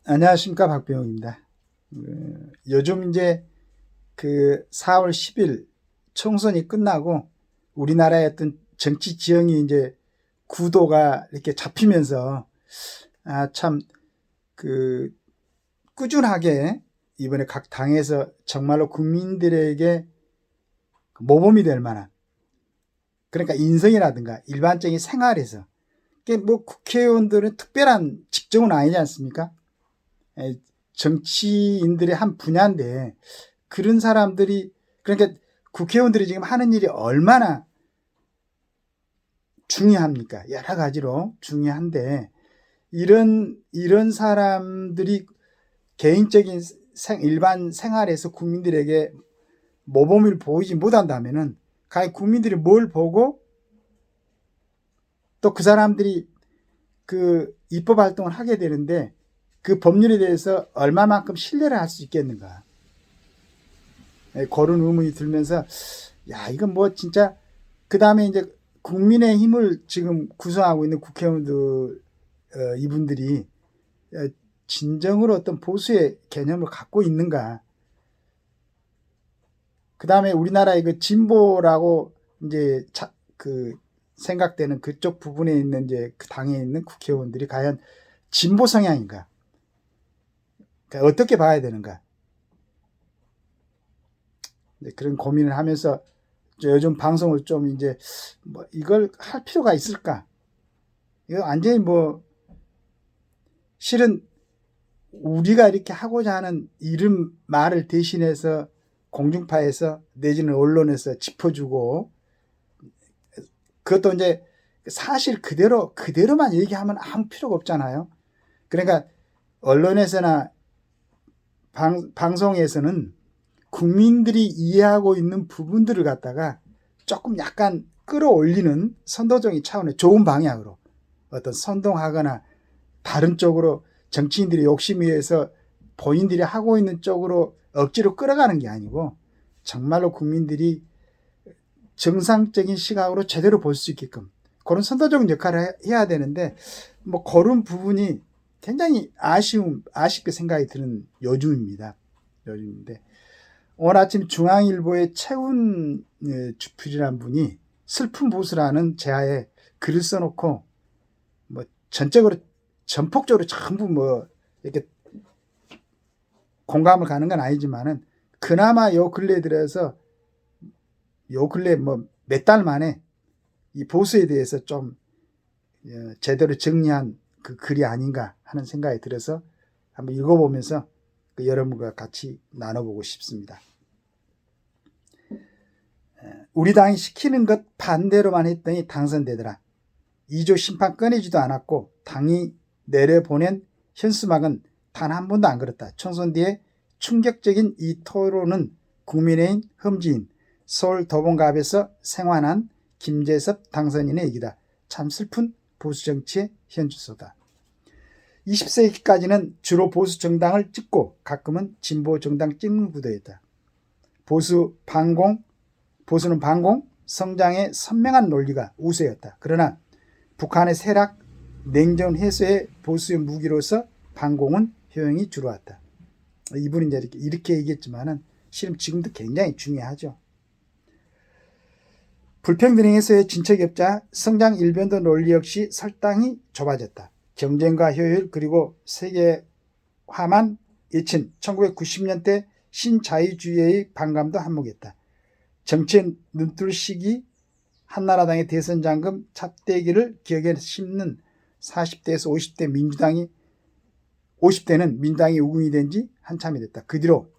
안녕하십니까, 박병욱입니다. 요즘 이제 그 4월 10일 총선이 끝나고 우리나라의 어떤 정치 지형이 이제 구도가 이렇게 잡히면서 참 그 꾸준하게 이번에 각 당에서 정말로 국민들에게 모범이 될 만한, 그러니까 인성이라든가 일반적인 생활에서 뭐 국회의원들은 특별한 직종은 아니지 않습니까? 정치인들의 한 분야인데 그런 사람들이, 그러니까 국회의원들이 지금 하는 일이 얼마나 중요합니까? 여러 가지로 중요한데 이런 사람들이 개인적인 일반 생활에서 국민들에게 모범을 보이지 못한다면은 과연 국민들이 뭘 보고 또 그 사람들이 그 입법 활동을 하게 되는데 그 법률에 대해서 얼마만큼 신뢰를 할 수 있겠는가, 그런 의문이 들면서 이건 뭐 진짜, 그 다음에 이제 국민의힘을 지금 구성하고 있는 국회의원들, 이분들이 진정으로 어떤 보수의 개념을 갖고 있는가. 그 다음에 우리나라의 그 진보라고 이제 그 생각되는 그쪽 부분에 있는 이제 그 당에 있는 국회의원들이 과연 진보 성향인가? 그러니까 어떻게 봐야 되는가? 그런 고민을 하면서 요즘 방송을 좀 이제 뭐 이걸 할 필요가 있을까? 이거 완전히 뭐 실은 우리가 이렇게 하고자 하는 이름 말을 대신해서 공중파에서 내지는 언론에서 짚어주고, 그것도 이제 사실 그대로만 얘기하면 아무 필요가 없잖아요. 그러니까 언론에서나 방송에서는 국민들이 이해하고 있는 부분들을 갖다가 조금 약간 끌어올리는 선도적인 차원의 좋은 방향으로 어떤 선동하거나 다른 쪽으로 정치인들이 욕심에 의해서 본인들이 하고 있는 쪽으로 억지로 끌어가는 게 아니고 정말로 국민들이 정상적인 시각으로 제대로 볼 수 있게끔 그런 선도적인 역할을 해야 되는데, 뭐 그런 부분이 굉장히 아쉽게 생각이 드는 요즘입니다. 요즘인데 오늘 아침 중앙일보의 최훈 주필이라는 분이 슬픈 보수라는 제하에 글을 써놓고 뭐 전폭적으로 전부 뭐 이렇게 공감을 가는 건 아니지만은 그나마 요 근래 들어서 요 근래 뭐 몇 달 만에 이 보수에 대해서 좀 제대로 정리한 그 글이 아닌가 하는 생각이 들어서 한번 읽어보면서 여러분과 같이 나눠보고 싶습니다. 우리 당이 시키는 것 반대로만 했더니 당선되더라. 2조 심판 꺼내지도 않았고 당이 내려보낸 현수막은 단 한 번도 안 걸었다. 총선 뒤에 충격적인 이 토론은 국민의힘 험지인 서울 도봉갑에서 생환한 김재섭 당선인의 얘기다. 참 슬픈 보수정치의 현주소다. 20세기까지는 주로 보수 정당을 찍고 가끔은 진보 정당 찍는 구도였다. 보수는 반공, 성장의 선명한 논리가 우세였다. 그러나 북한의 세락, 냉전 해소의 보수의 무기로서 반공은 효용이 줄어왔다. 이분이 이제 이렇게 얘기했지만은 실은 지금도 굉장히 중요하죠. 불평등 해소의 진척이 없자 성장 일변도 논리 역시 설당이 좁아졌다. 경쟁과 효율 그리고 세계화만 예친 1990년대 신자유주의의 반감도 한몫했다. 정치의 눈뚫시기, 한나라당의 대선 장금 찹대기를 기억에 심는 40대에서 50대는 민주당이 우군이 된 지 한참이 됐다. 그 뒤로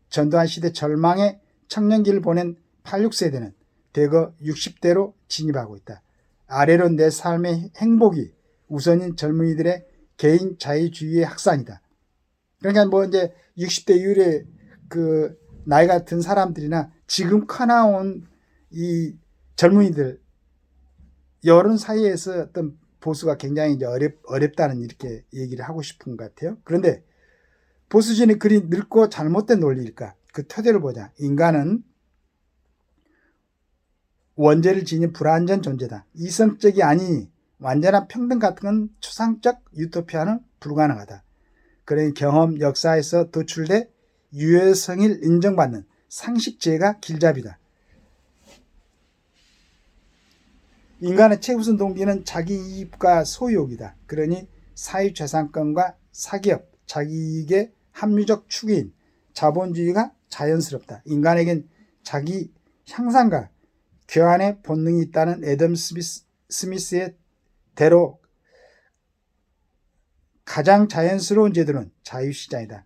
전두환 시대 절망의 청년기를 보낸 86세대는 대거 60대로 진입하고 있다. 아래로 내 삶의 행복이 우선인 젊은이들의 개인 자유주의의 확산이다. 그러니까 뭐 이제 60대 이후에 그 나이가 든 사람들이나 지금 커나온 이 젊은이들 여론 사이에서 어떤 보수가 굉장히 이제 어렵다는 이렇게 얘기를 하고 싶은 것 같아요. 그런데 보수진이 그리 늙고 잘못된 논리일까? 그 토대를 보자. 인간은 원죄를 지닌 불완전 존재다. 이성적이 아니니 완전한 평등 같은 건 추상적 유토피아는 불가능하다. 그런 경험, 역사에서 도출돼 유해성을 인정받는 상식제가 길잡이다. 인간의 최우선 동기는 자기 이익과 소유욕이다. 그러니 사유재산권과 사기업, 자기이익의 합리적 추구인 자본주의가 자연스럽다. 인간에겐 자기 향상과 교환의 본능이 있다는 애덤 스미스의 대로 가장 자연스러운 제도는 자유시장이다.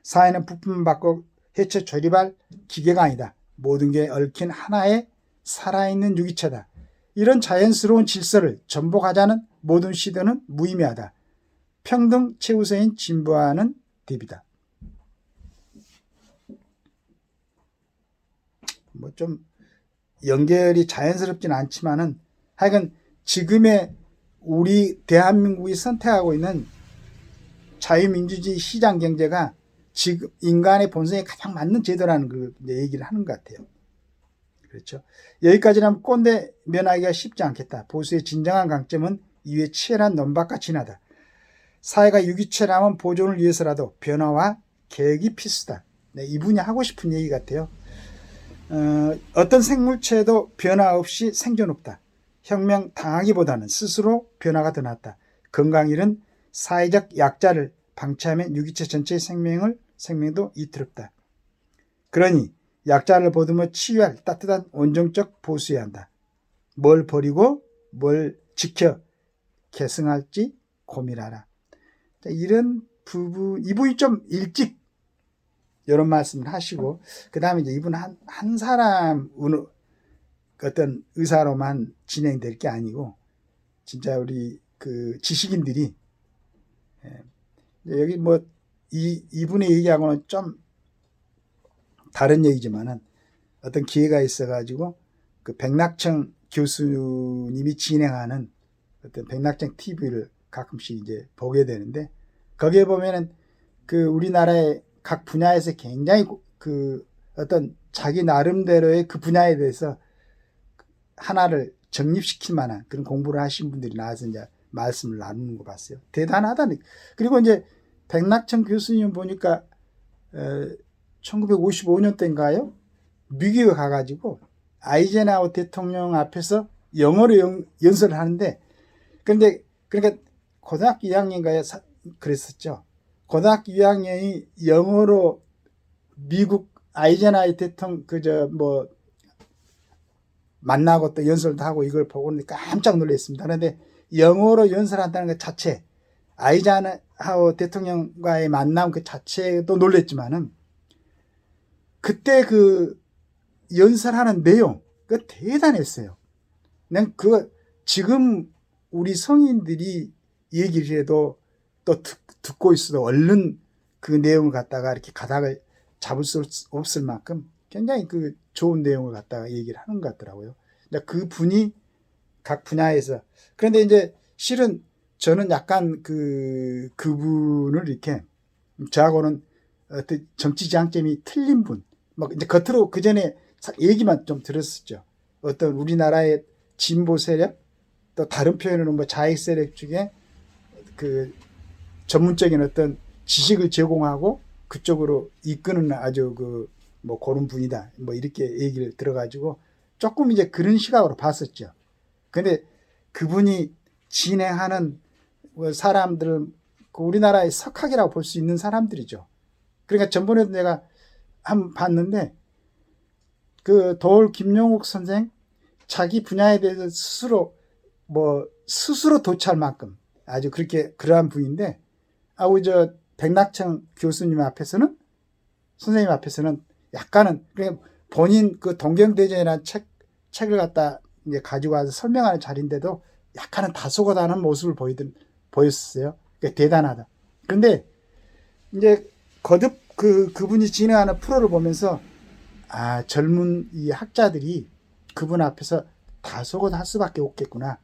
사회는 부품을 바꿔 해체 조립할 기계가 아니다. 모든 게 얽힌 하나의 살아있는 유기체다. 이런 자연스러운 질서를 전복하자는 모든 시도는 무의미하다. 평등 최우선인 진보하는 대비다. 뭐 좀 연결이 자연스럽진 않지만은 하여간 지금의 우리 대한민국이 선택하고 있는 자유민주주의 시장 경제가 지금 인간의 본성에 가장 맞는 제도라는 그 얘기를 하는 것 같아요. 그렇죠. 여기까지는 꼰대 면하기가 쉽지 않겠다. 보수의 진정한 강점은 이외 치열한 논박과 진화다. 사회가 유기체라면 보존을 위해서라도 변화와 계획이 필수다. 네, 이분이 하고 싶은 얘기 같아요. 어떤 생물체도 변화 없이 생존 없다. 혁명 당하기보다는 스스로 변화가 더 낫다. 건강일은 사회적 약자를 방치하면 유기체 전체의 생명도 이틀없다. 그러니 약자를 보듬어 치유할 따뜻한 온정적 보수해야 한다. 뭘 버리고 뭘 지켜 계승할지 고민하라. 이런 부분, 이분이 좀 일찍 이런 말씀을 하시고, 그 다음에 이제 이분 한 사람 어떤 의사로만 진행될 게 아니고, 진짜 우리 그 지식인들이, 여기 뭐, 이분의 얘기하고는 좀 다른 얘기지만은 어떤 기회가 있어가지고, 그 백낙청 교수님이 진행하는 어떤 백낙청 TV를 가끔씩 이제 보게 되는데, 거기에 보면은 그 우리나라의 각 분야에서 굉장히 그 어떤 자기 나름대로의 그 분야에 대해서 하나를 정립시킬 만한 그런 공부를 하신 분들이 나와서 이제 말씀을 나누는 거 봤어요. 대단하다니. 그리고 이제 백낙천 교수님 보니까 1955년대인가요? 미국에 가가지고 아이젠하워 대통령 앞에서 영어로 연설을 하는데, 그런데 그러니까 고등학교 2학년인가요? 그랬었죠. 고등학교 2학년이 영어로 미국 아이젠하워 대통령 만나고 또 연설도 하고 이걸 보고 깜짝 놀랐습니다. 그런데 영어로 연설한다는 것 자체, 아이젠하워 대통령과의 만남 그 자체도 놀랬지만은 그때 그 연설하는 내용 그 대단했어요. 난 그거 지금 우리 성인들이 얘기를 해도 또 듣고 있어도 얼른 그 내용을 갖다가 이렇게 가닥을 잡을 수 없을 만큼 굉장히 그 좋은 내용을 갖다가 얘기를 하는 것 같더라고요. 그 분이 각 분야에서, 그런데 이제 실은 저는 약간 그분을 이렇게 저하고는 어떤 정치 지향점이 틀린 분, 뭐 이제 겉으로 그 전에 얘기만 좀 들었었죠. 어떤 우리나라의 진보 세력, 또 다른 표현으로 뭐 자익 세력 중에 그 전문적인 어떤 지식을 제공하고 그쪽으로 이끄는 아주 뭐 그런 분이다. 뭐 이렇게 얘기를 들어가지고 조금 이제 그런 시각으로 봤었죠. 근데 그분이 진행하는 사람들은 우리나라의 석학이라고 볼 수 있는 사람들이죠. 그러니까 전번에도 내가 한번 봤는데 그 도올 김용욱 선생 자기 분야에 대해서 스스로 도취할 만큼 아주 그러한 분인데, 우리 백낙청 교수님 앞에서는, 선생님 앞에서는 약간은 그냥 본인 그 동경대전이라는 책을 갖다 이제 가지고 와서 설명하는 자리인데도 약간은 다소곳하는 모습을 보였어요. 그러니까 대단하다. 그런데 이제 거듭 그분이 진행하는 프로를 보면서 젊은 이 학자들이 그분 앞에서 다소곳할 수밖에 없겠구나.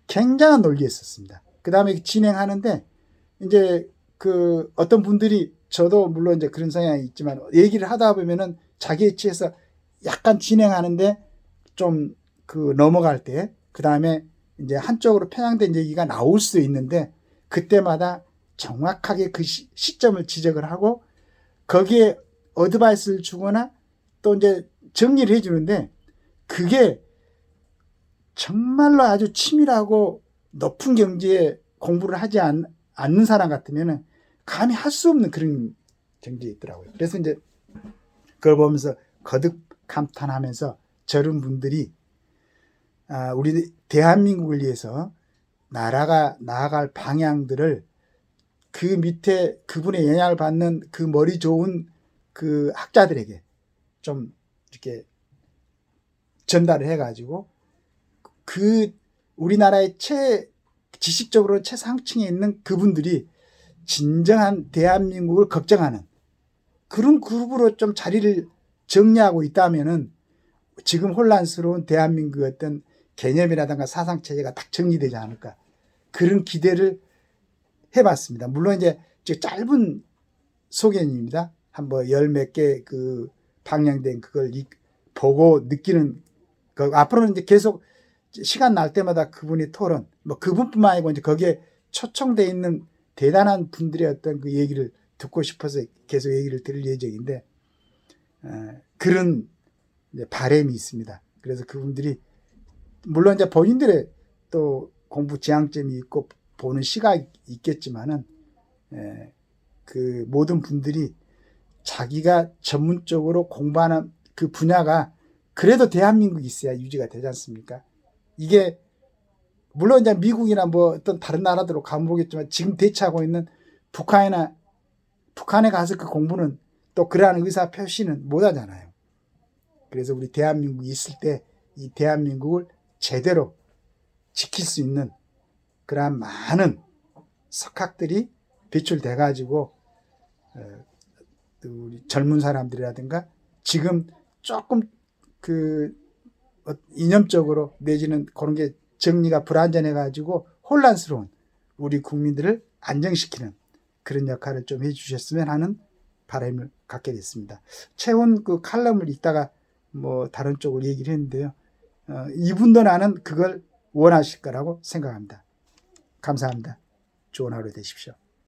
굉장한 논리였었습니다. 그 다음에 진행하는데 이제 그 어떤 분들이, 저도 물론 이제 그런 성향이 있지만 얘기를 하다 보면은 자기에 취해서 약간 진행하는데 좀 넘어갈 때, 그 다음에 이제 한쪽으로 편향된 얘기가 나올 수 있는데 그때마다 정확하게 그 시점을 지적을 하고 거기에 어드바이스를 주거나 또 이제 정리를 해주는데 그게 정말로 아주 치밀하고 높은 경지에 공부를 하지 않는 사람 같으면 감히 할 수 없는 그런 경지에 있더라고요. 그래서 이제 그걸 보면서 거듭 감탄하면서 저런 분들이 우리 대한민국을 위해서 나라가 나아갈 방향들을 그 밑에 그분의 영향을 받는 그 머리 좋은 그 학자들에게 좀 이렇게 전달을 해가지고 그 우리나라의 지식적으로 최상층에 있는 그분들이 진정한 대한민국을 걱정하는 그런 그룹으로 좀 자리를 정리하고 있다면은 지금 혼란스러운 대한민국의 어떤 개념이라든가 사상체제가 딱 정리되지 않을까. 그런 기대를 해봤습니다. 물론 이제 짧은 소견입니다. 한 뭐 열 몇 개 그 방영된 그걸 보고 느끼는 앞으로는 이제 계속 시간 날 때마다 그분이 토론, 뭐 그분뿐만 아니고 이제 거기에 초청돼 있는 대단한 분들의 어떤 그 얘기를 듣고 싶어서 계속 얘기를 들을 예정인데 그런 이제 바람이 있습니다. 그래서 그분들이 물론 이제 본인들의 또 공부 지향점이 있고 보는 시각이 있겠지만은 그 모든 분들이 자기가 전문적으로 공부하는 그 분야가 그래도 대한민국이 있어야 유지가 되지 않습니까? 이게 물론 이제 미국이나 뭐 어떤 다른 나라들로 가면 모르겠지만 지금 대처하고 있는 북한에 가서 그 공부는 또 그러한 의사 표시는 못 하잖아요. 그래서 우리 대한민국이 있을 때 이 대한민국을 제대로 지킬 수 있는 그러한 많은 석학들이 배출돼 가지고 우리 젊은 사람들이라든가 지금 조금 그 이념적으로 내지는 그런 게 정리가 불안전해 가지고 혼란스러운 우리 국민들을 안정시키는 그런 역할을 좀 해주셨으면 하는 바람을 갖게 됐습니다. 최훈 그 칼럼을 읽다가 뭐 다른 쪽을 얘기를 했는데요. 이분도 나는 그걸 원하실 거라고 생각합니다. 감사합니다. 좋은 하루 되십시오.